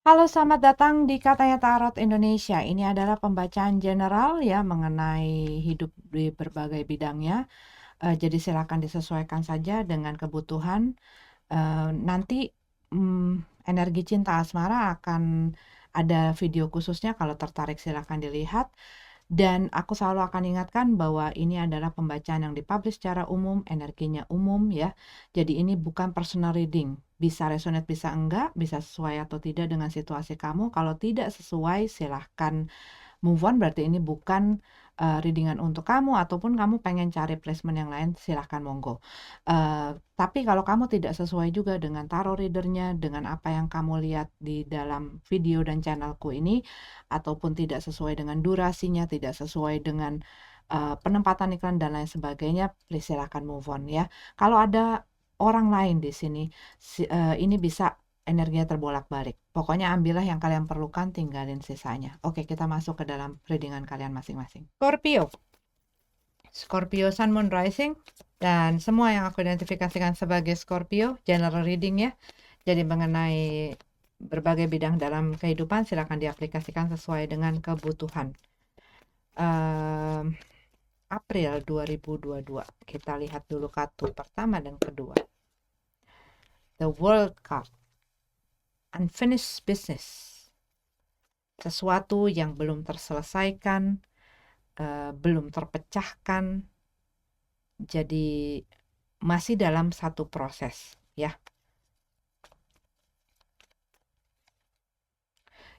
Halo, selamat datang di Katanya Tarot Indonesia. Ini adalah pembacaan general ya mengenai hidup di berbagai bidangnya. Jadi silakan disesuaikan saja dengan kebutuhan. Nanti energi cinta asmara akan ada video khususnya, kalau tertarik silakan dilihat. Dan aku selalu akan ingatkan bahwa ini adalah pembacaan yang dipublish secara umum, energinya umum ya. Jadi ini bukan personal reading. Bisa resonate, bisa enggak, bisa sesuai atau tidak dengan situasi kamu. Kalau tidak sesuai, silahkan move on. Berarti ini bukan readingan untuk kamu, ataupun kamu pengen cari placement yang lain, silahkan monggo. Tapi kalau kamu tidak sesuai juga dengan tarot readernya, dengan apa yang kamu lihat di dalam video dan channelku ini, ataupun tidak sesuai dengan durasinya, tidak sesuai dengan penempatan iklan dan lain sebagainya, please silahkan move on ya. Kalau ada orang lain di sini, ini bisa energinya terbolak-balik. Pokoknya ambillah yang kalian perlukan, tinggalin sisanya. Oke, kita masuk ke dalam readingan kalian masing-masing. Scorpio. Scorpio Sun, Moon, Rising, dan semua yang aku identifikasikan sebagai Scorpio, general reading ya. Jadi mengenai berbagai bidang dalam kehidupan, silakan diaplikasikan sesuai dengan kebutuhan. April 2022. Kita lihat dulu kartu pertama dan kedua. The World card. Unfinished business. Sesuatu yang belum terselesaikan, belum terpecahkan, jadi masih dalam satu proses ya.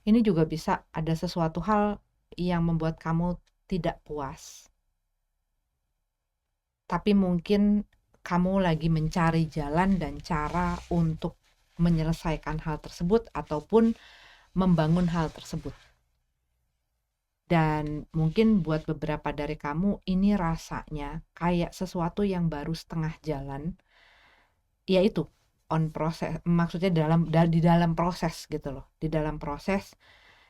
Ini juga bisa ada sesuatu hal yang membuat kamu tidak puas, tapi mungkin kamu lagi mencari jalan dan cara untuk menyelesaikan hal tersebut ataupun membangun hal tersebut. Dan mungkin buat beberapa dari kamu ini rasanya kayak sesuatu yang baru setengah jalan, yaitu on proses, maksudnya di dalam proses gitu loh, di dalam proses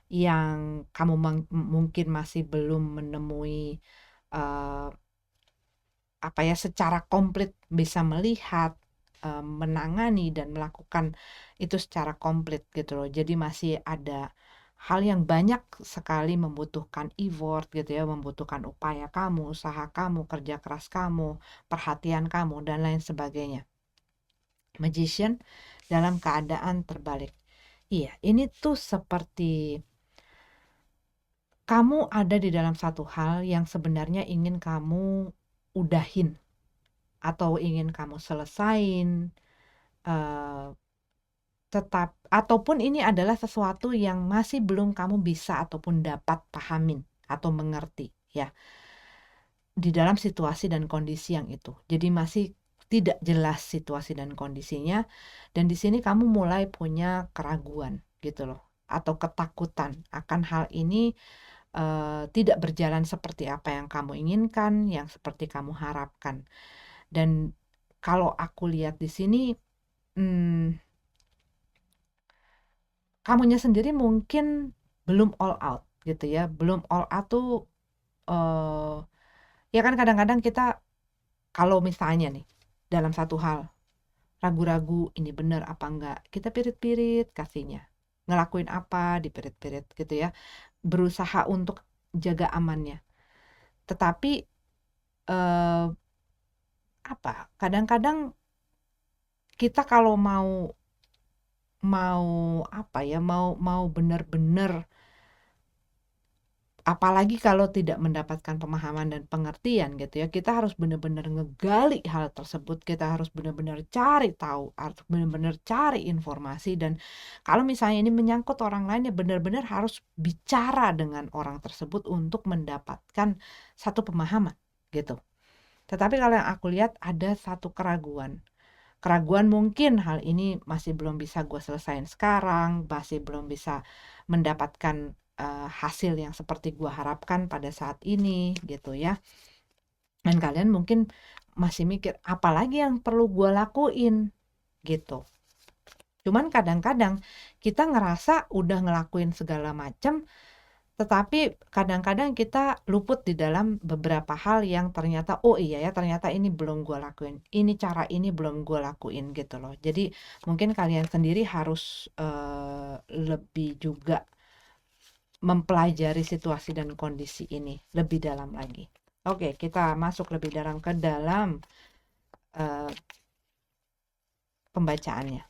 yang kamu mungkin masih belum menemui apa ya, secara komplit bisa melihat, menangani dan melakukan itu secara komplit gitu loh. Jadi masih ada hal yang banyak sekali membutuhkan effort gitu ya, membutuhkan upaya kamu, usaha kamu, kerja keras kamu, perhatian kamu, dan lain sebagainya. Magician dalam keadaan terbalik. Iya, ini tuh seperti kamu ada di dalam satu hal yang sebenarnya ingin kamu udahin atau ingin kamu selesain, tetap ataupun ini adalah sesuatu yang masih belum kamu bisa ataupun dapat pahamin atau mengerti ya, di dalam situasi dan kondisi yang itu. Jadi masih tidak jelas situasi dan kondisinya, dan di sini kamu mulai punya keraguan gitu loh, atau ketakutan akan hal ini tidak berjalan seperti apa yang kamu inginkan, yang seperti kamu harapkan. Dan kalau aku lihat di sini, kamunya sendiri mungkin belum all out gitu ya. Belum all out tuh ya kan, kadang-kadang kita kalau misalnya nih dalam satu hal ragu-ragu ini bener apa enggak, kita pirit-pirit kasihnya, ngelakuin apa dipirit-pirit gitu ya, berusaha untuk jaga amannya. Tetapi apa, kadang-kadang kita kalau mau apa ya, mau benar-benar, apalagi kalau tidak mendapatkan pemahaman dan pengertian gitu ya, kita harus benar-benar ngegali hal tersebut, kita harus benar-benar cari tahu, harus benar-benar cari informasi. Dan kalau misalnya ini menyangkut orang lain, ya benar-benar harus bicara dengan orang tersebut untuk mendapatkan satu pemahaman gitu. Tetapi kalau yang aku lihat ada satu keraguan, mungkin hal ini masih belum bisa gue selesain sekarang, masih belum bisa mendapatkan hasil yang seperti gue harapkan pada saat ini gitu ya. Dan kalian mungkin masih mikir apalagi yang perlu gue lakuin gitu. Cuman kadang-kadang kita ngerasa udah ngelakuin segala macam, Tetapi kadang-kadang kita luput di dalam beberapa hal yang ternyata, oh iya ya, ternyata ini belum gue lakuin. Ini cara ini belum gue lakuin gitu loh. Jadi mungkin kalian sendiri harus lebih juga mempelajari situasi dan kondisi ini lebih dalam lagi. Oke, kita masuk lebih dalam ke dalam pembacaannya.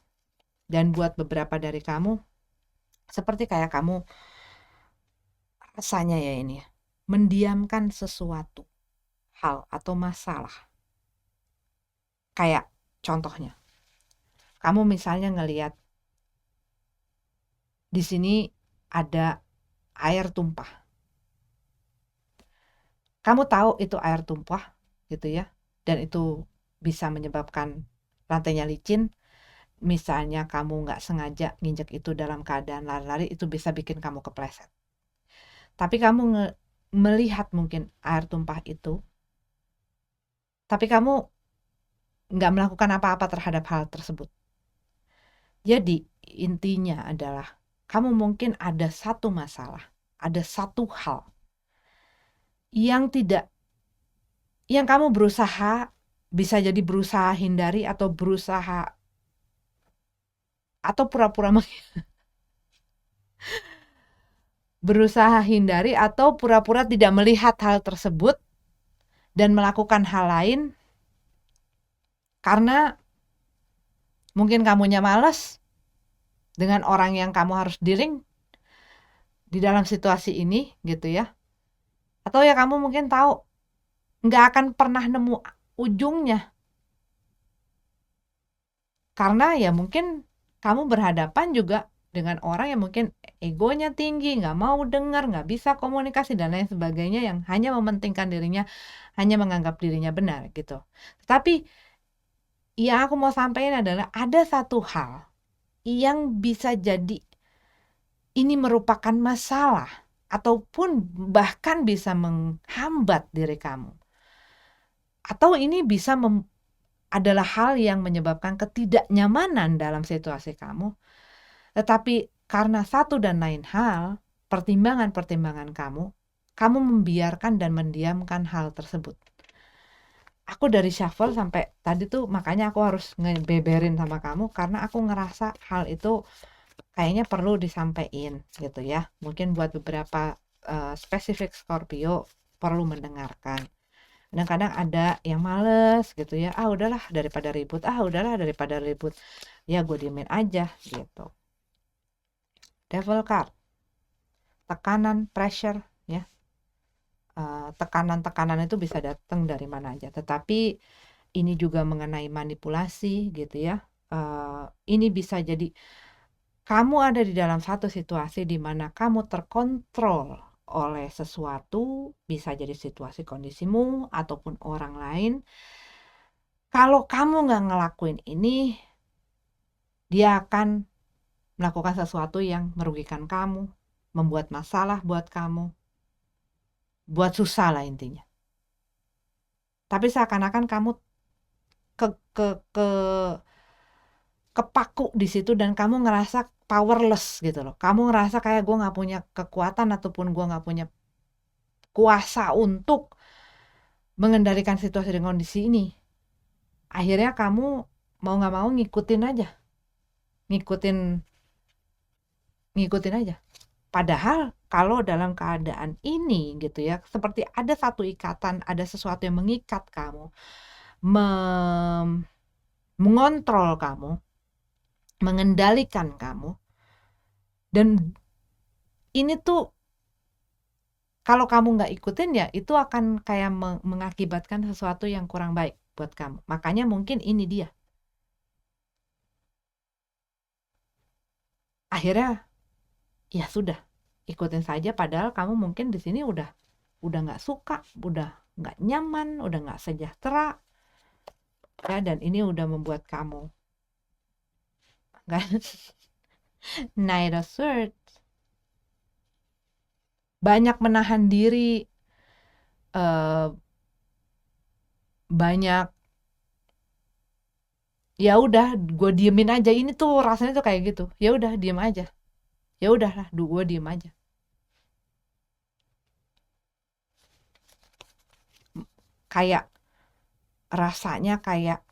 Dan buat beberapa dari kamu, seperti kayak kamu rasanya ya ini ya, mendiamkan sesuatu hal atau masalah. Kayak contohnya, kamu misalnya ngelihat di sini ada air tumpah. Kamu tahu itu air tumpah gitu ya, dan itu bisa menyebabkan lantainya licin. Misalnya kamu nggak sengaja nginjek itu dalam keadaan lari-lari, itu bisa bikin kamu kepleset. Tapi kamu melihat mungkin air tumpah itu, tapi kamu nggak melakukan apa-apa terhadap hal tersebut. Jadi intinya adalah kamu mungkin ada satu masalah, ada satu hal yang kamu berusaha, bisa jadi berusaha hindari atau berusaha atau pura-pura berusaha hindari atau pura-pura tidak melihat hal tersebut dan melakukan hal lain karena mungkin kamunya malas dengan orang yang kamu harus dealing di dalam situasi ini gitu ya. Atau ya kamu mungkin tahu nggak akan pernah nemu ujungnya. Karena ya mungkin kamu berhadapan juga dengan orang yang mungkin egonya tinggi, nggak mau dengar, nggak bisa komunikasi dan lain sebagainya, yang hanya mementingkan dirinya, hanya menganggap dirinya benar gitu. Tetapi yang aku mau sampaikan adalah ada satu hal yang bisa jadi ini merupakan masalah ataupun bahkan bisa menghambat diri kamu. Atau ini bisa adalah hal yang menyebabkan ketidaknyamanan dalam situasi kamu. Tetapi karena satu dan lain hal, pertimbangan-pertimbangan kamu membiarkan dan mendiamkan hal tersebut. Aku dari shuffle sampai tadi tuh makanya aku harus ngebeberin sama kamu karena aku ngerasa hal itu kayaknya perlu disampaikan gitu ya. Mungkin buat beberapa spesifik Scorpio perlu mendengarkan. Kadang-kadang ada yang males gitu ya, udahlah daripada ribut, ya gue diemin aja gitu. Devil card, tekanan, pressure ya. Tekanan-tekanan itu bisa datang dari mana aja, tetapi ini juga mengenai manipulasi gitu ya. Ini bisa jadi kamu ada di dalam satu situasi di mana kamu terkontrol oleh sesuatu, bisa jadi situasi kondisimu ataupun orang lain. Kalau kamu nggak ngelakuin ini, dia akan melakukan sesuatu yang merugikan kamu, membuat masalah buat kamu, buat susah lah intinya. Tapi seakan-akan kamu ke ke ke kepaku di situ dan kamu ngerasa powerless gitu loh. Kamu ngerasa kayak gue nggak punya kekuatan ataupun gue nggak punya kuasa untuk mengendalikan situasi dan kondisi ini. Akhirnya kamu mau nggak mau ngikutin aja, ngikutin aja. Padahal kalau dalam keadaan ini gitu ya, seperti ada satu ikatan, ada sesuatu yang mengikat kamu, mengontrol kamu, mengendalikan kamu, dan ini tuh kalau kamu nggak ikutin ya itu akan kayak mengakibatkan sesuatu yang kurang baik buat kamu. Makanya mungkin ini dia. Akhirnya ya sudah, ikutin saja padahal kamu mungkin di sini udah nggak suka, udah nggak nyaman, udah nggak sejahtera. Ya, dan ini udah membuat kamu kan Knight of Swords, banyak menahan diri, banyak ya udah gue diemin aja, ini tuh rasanya tuh kayak gitu, ya udah diem aja, ya udahlah gue diem aja. kayak rasanya kayak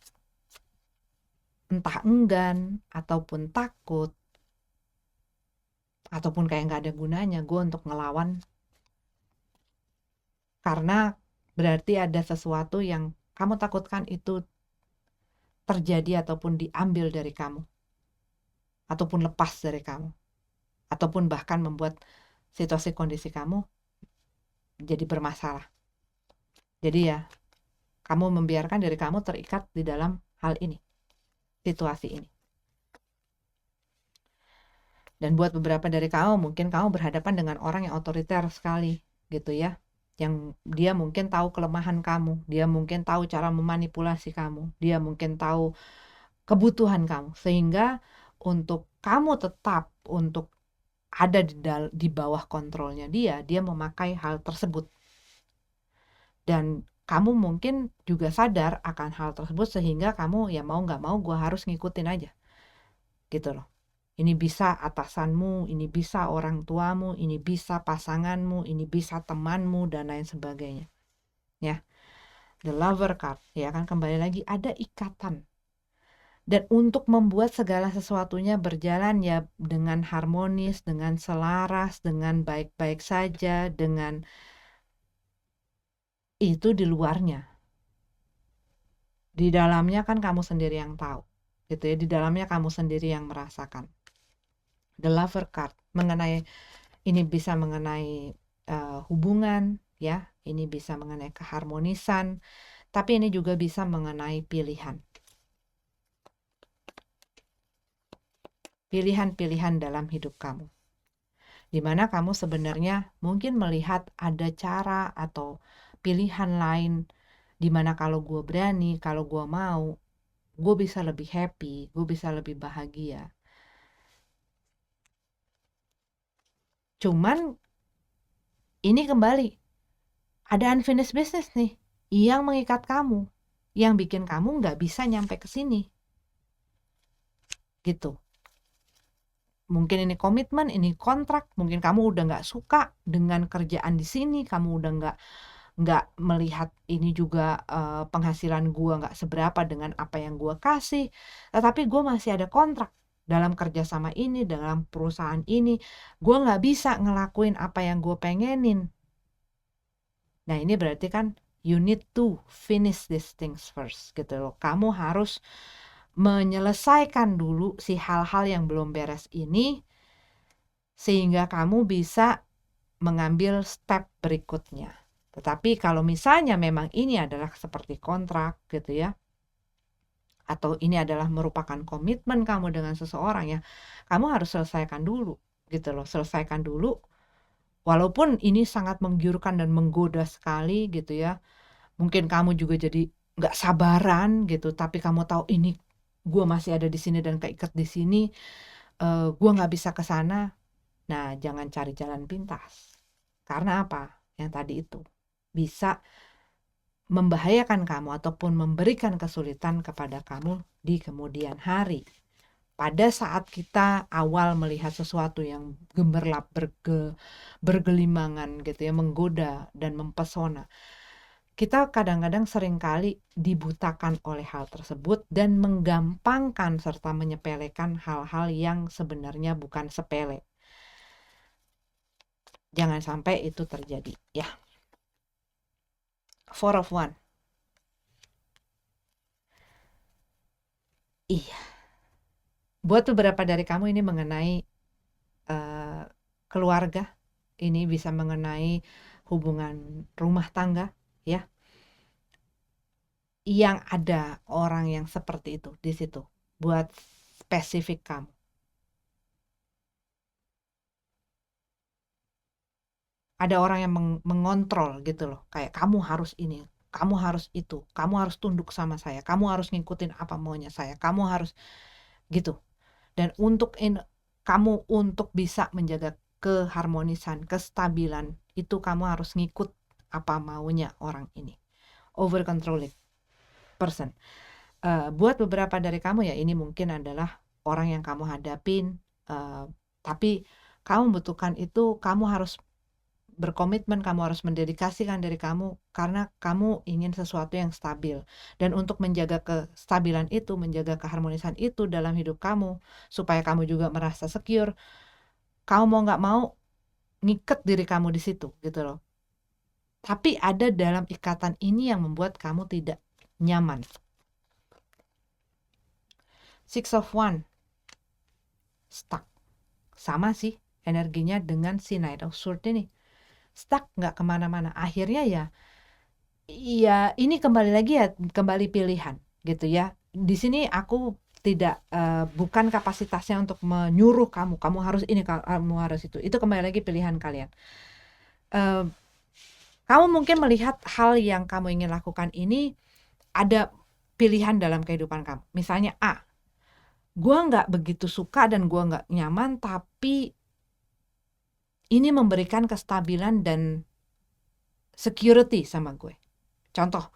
entah enggan ataupun takut ataupun kayak nggak ada gunanya gue untuk ngelawan, karena berarti ada sesuatu yang kamu takutkan itu terjadi ataupun diambil dari kamu ataupun lepas dari kamu ataupun bahkan membuat situasi kondisi kamu jadi bermasalah. Jadi ya, kamu membiarkan diri kamu terikat di dalam hal ini, situasi ini. Dan buat beberapa dari kamu, mungkin kamu berhadapan dengan orang yang otoriter sekali gitu ya, yang dia mungkin tahu kelemahan kamu, dia mungkin tahu cara memanipulasi kamu, dia mungkin tahu kebutuhan kamu, sehingga untuk kamu tetap untuk ada di bawah kontrolnya dia memakai hal tersebut. Dan kamu mungkin juga sadar akan hal tersebut, sehingga kamu ya mau nggak mau gue harus ngikutin aja gitu loh. Ini bisa atasanmu, ini bisa orang tuamu, ini bisa pasanganmu, ini bisa temanmu, dan lain sebagainya. Ya, the lover card, ya kan, kembali lagi ada ikatan. Dan untuk membuat segala sesuatunya berjalan ya dengan harmonis, dengan selaras, dengan baik-baik saja, dengan itu di luarnya. Di dalamnya kan kamu sendiri yang tahu, gitu ya. Di dalamnya kamu sendiri yang merasakan. The lover card mengenai ini bisa mengenai hubungan, ya, ini bisa mengenai keharmonisan, tapi ini juga bisa mengenai pilihan. Pilihan-pilihan dalam hidup kamu. Dimana kamu sebenarnya mungkin melihat ada cara atau pilihan lain, dimana kalau gue berani, kalau gue mau, gue bisa lebih happy, gue bisa lebih bahagia. Cuman ini kembali, ada unfinished business nih yang mengikat kamu, yang bikin kamu nggak bisa nyampe ke sini gitu. Mungkin ini komitmen, ini kontrak, mungkin kamu udah nggak suka dengan kerjaan di sini, kamu udah nggak melihat ini juga penghasilan gua nggak seberapa dengan apa yang gua kasih, tetapi gua masih ada kontrak dalam kerjasama ini, dalam perusahaan ini, gua nggak bisa ngelakuin apa yang gua pengenin. Nah ini berarti kan you need to finish these things first gitu loh. Kamu harus menyelesaikan dulu si hal-hal yang belum beres ini, sehingga kamu bisa mengambil step berikutnya. Tetapi kalau misalnya memang ini adalah seperti kontrak gitu ya, atau ini adalah merupakan komitmen kamu dengan seseorang, ya kamu harus selesaikan dulu gitu loh. Selesaikan dulu, walaupun ini sangat menggiurkan dan menggoda sekali gitu ya. Mungkin kamu juga jadi nggak sabaran gitu, tapi kamu tahu ini gue masih ada di sini dan keikat di sini, gue nggak bisa ke sana. Nah, jangan cari jalan pintas. Karena apa? Yang tadi itu bisa membahayakan kamu ataupun memberikan kesulitan kepada kamu di kemudian hari. Pada saat kita awal melihat sesuatu yang gemerlap, bergelimangan gitu ya, menggoda dan mempesona, kita kadang-kadang seringkali dibutakan oleh hal tersebut dan menggampangkan serta menyepelekan hal-hal yang sebenarnya bukan sepele. Jangan sampai itu terjadi ya. Four of One. Iya. Buat beberapa dari kamu ini mengenai keluarga, ini bisa mengenai hubungan rumah tangga ya. Yang ada orang yang seperti itu di situ buat spesifik kamu. Ada orang yang mengontrol gitu loh, kayak kamu harus ini, kamu harus itu, kamu harus tunduk sama saya, kamu harus ngikutin apa maunya saya, kamu harus gitu. Dan untuk kamu untuk bisa menjaga keharmonisan, kestabilan, itu kamu harus ngikut apa maunya orang ini. Over controlling person. Buat beberapa dari kamu ya, ini mungkin adalah orang yang kamu hadapin, tapi kamu butuhkan itu, kamu harus berkomitmen, kamu harus mendedikasikan diri kamu karena kamu ingin sesuatu yang stabil. Dan untuk menjaga kestabilan itu, menjaga keharmonisan itu dalam hidup kamu, supaya kamu juga merasa secure, kamu mau nggak mau ngiket diri kamu di situ gitu loh. Tapi ada dalam ikatan ini yang membuat kamu tidak nyaman. Six of Wands, stuck. Sama sih energinya dengan si Knight of Swords ini. Stuck, nggak kemana-mana. Akhirnya ya ini kembali lagi ya, kembali pilihan gitu ya. Di sini aku tidak bukan kapasitasnya untuk menyuruh kamu harus ini, kamu harus itu. Itu kembali lagi pilihan kalian. Kamu mungkin melihat hal yang kamu ingin lakukan ini ada pilihan dalam kehidupan kamu. Misalnya gue nggak begitu suka dan gue nggak nyaman, tapi ini memberikan kestabilan dan security sama gue. Contoh,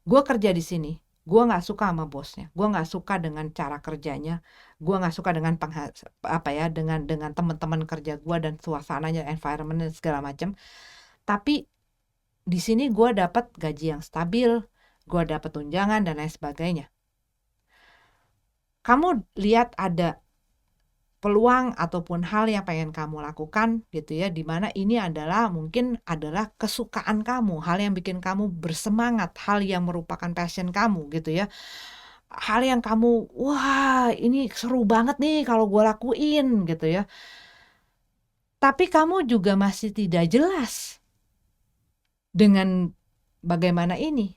gue kerja di sini, gue nggak suka sama bosnya, gue nggak suka dengan cara kerjanya, gue nggak suka dengan dengan teman-teman kerja gue dan suasananya, environment segala macam. Tapi di sini gue dapat gaji yang stabil, gue dapat tunjangan dan lain sebagainya. Kamu lihat ada peluang ataupun hal yang pengen kamu lakukan gitu ya, dimana ini mungkin adalah kesukaan kamu, hal yang bikin kamu bersemangat, hal yang merupakan passion kamu gitu ya, hal yang kamu wah ini seru banget nih kalau gue lakuin gitu ya, tapi kamu juga masih tidak jelas dengan bagaimana ini,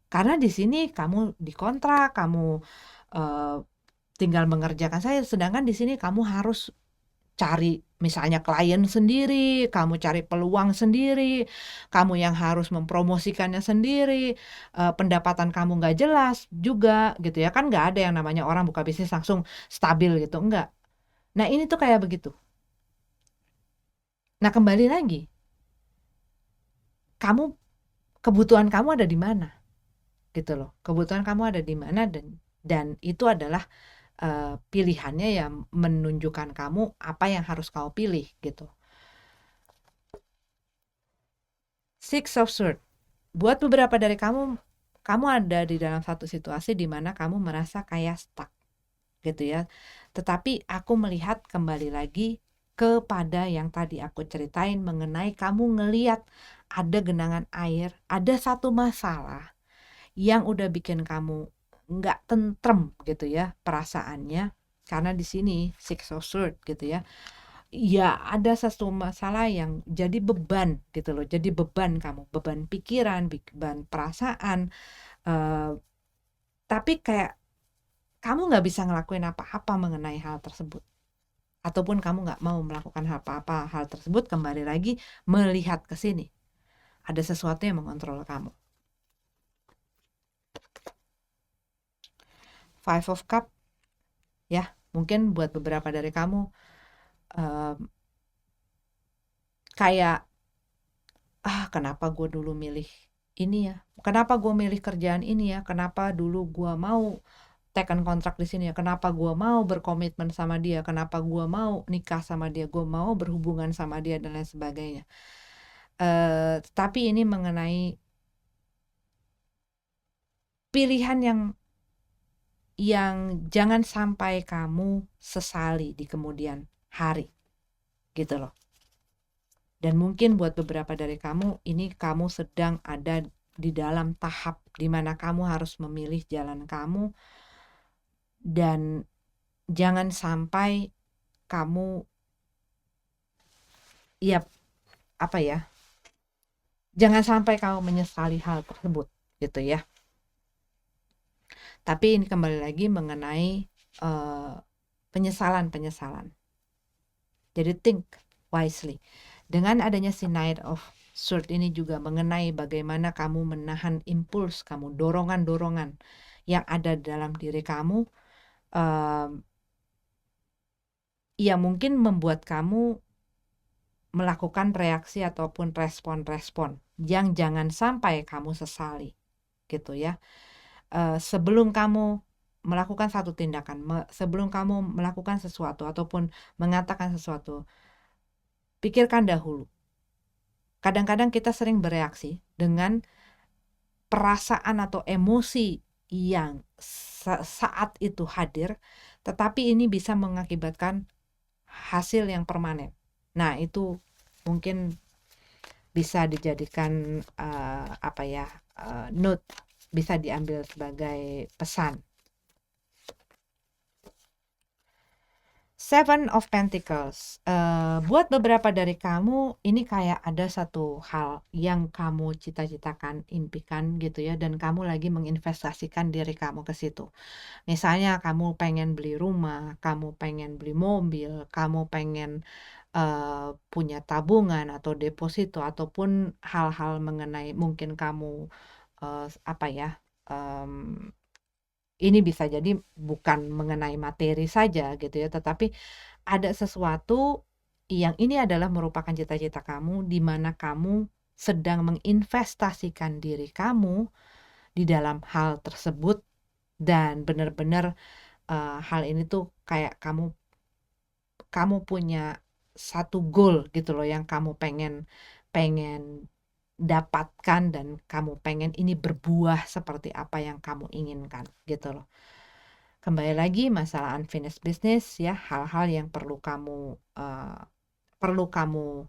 karena di sini kamu dikontrak, kamu tinggal mengerjakan saya, sedangkan di sini kamu harus cari misalnya klien sendiri, kamu cari peluang sendiri, kamu yang harus mempromosikannya sendiri, pendapatan kamu nggak jelas juga gitu ya, kan nggak ada yang namanya orang buka bisnis langsung stabil gitu, enggak. Nah ini tuh kayak begitu. Nah kembali lagi, kebutuhan kamu ada di mana gitu loh, kebutuhan kamu ada di mana, dan itu adalah pilihannya yang menunjukkan kamu apa yang harus kamu pilih gitu. Six of Swords, buat beberapa dari kamu ada di dalam satu situasi di mana kamu merasa kayak stuck gitu ya. Tetapi aku melihat kembali lagi kepada yang tadi aku ceritain mengenai kamu ngeliat ada genangan air, ada satu masalah yang udah bikin kamu nggak tentrem gitu ya perasaannya, karena di sini Six of Swords gitu ya. Ya ada satu masalah yang jadi beban gitu loh, jadi beban kamu, beban pikiran, beban perasaan, tapi kayak kamu nggak bisa ngelakuin apa-apa mengenai hal tersebut, ataupun kamu nggak mau melakukan apa-apa hal tersebut. Kembali lagi melihat ke sini, ada sesuatu yang mengontrol kamu. Five of Cup ya, mungkin buat beberapa dari kamu kayak kenapa gue dulu milih ini ya, kenapa gue milih kerjaan ini ya, kenapa dulu gue mau tekan kontrak di sini ya, kenapa gue mau berkomitmen sama dia, kenapa gue mau nikah sama dia, gue mau berhubungan sama dia dan lain sebagainya. Tapi ini mengenai pilihan yang jangan sampai kamu sesali di kemudian hari gitu loh. Dan mungkin buat beberapa dari kamu, ini kamu sedang ada di dalam tahap di mana kamu harus memilih jalan kamu, dan jangan sampai kamu jangan sampai kamu menyesali hal tersebut gitu ya. Tapi ini kembali lagi mengenai penyesalan. Jadi think wisely. Dengan adanya si Knight of Swords ini juga mengenai bagaimana kamu menahan impuls kamu, dorongan-dorongan yang ada dalam diri kamu, yang mungkin membuat kamu melakukan reaksi ataupun respon-respon yang jangan sampai kamu sesali gitu ya. Sebelum kamu melakukan satu tindakan, sebelum kamu melakukan sesuatu ataupun mengatakan sesuatu, pikirkan dahulu Kadang-kadang kita sering bereaksi dengan perasaan atau emosi yang saat itu hadir, tetapi ini bisa mengakibatkan hasil yang permanen. Nah, itu mungkin bisa dijadikan note, bisa diambil sebagai pesan. Seven of Pentacles. Buat beberapa dari kamu, ini kayak ada satu hal yang kamu cita-citakan, impikan gitu ya, dan kamu lagi menginvestasikan diri kamu ke situ. Misalnya kamu pengen beli rumah, kamu pengen beli mobil, kamu pengen punya tabungan atau deposito, ataupun hal-hal mengenai mungkin kamu ini bisa jadi bukan mengenai materi saja gitu ya, tetapi ada sesuatu yang ini adalah merupakan cita-cita kamu, di mana kamu sedang menginvestasikan diri kamu di dalam hal tersebut, dan benar-benar hal ini tuh kayak kamu punya satu goal gitu loh, yang kamu pengen dapatkan, dan kamu pengen ini berbuah seperti apa yang kamu inginkan gitu loh. Kembali lagi masalah unfinished business ya, hal-hal yang perlu kamu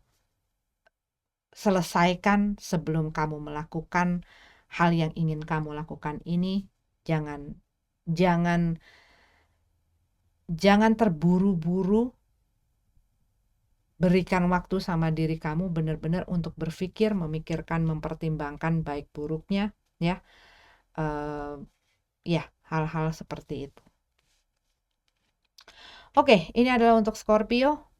selesaikan sebelum kamu melakukan hal yang ingin kamu lakukan ini. Jangan terburu-buru. Berikan waktu sama diri kamu benar-benar untuk berpikir, memikirkan, mempertimbangkan baik buruknya ya. Ya, hal-hal seperti itu. Oke, ini adalah untuk Scorpio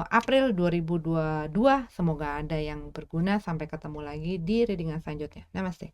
April 2022. Semoga ada yang berguna. Sampai ketemu lagi di readingan selanjutnya. Namaste.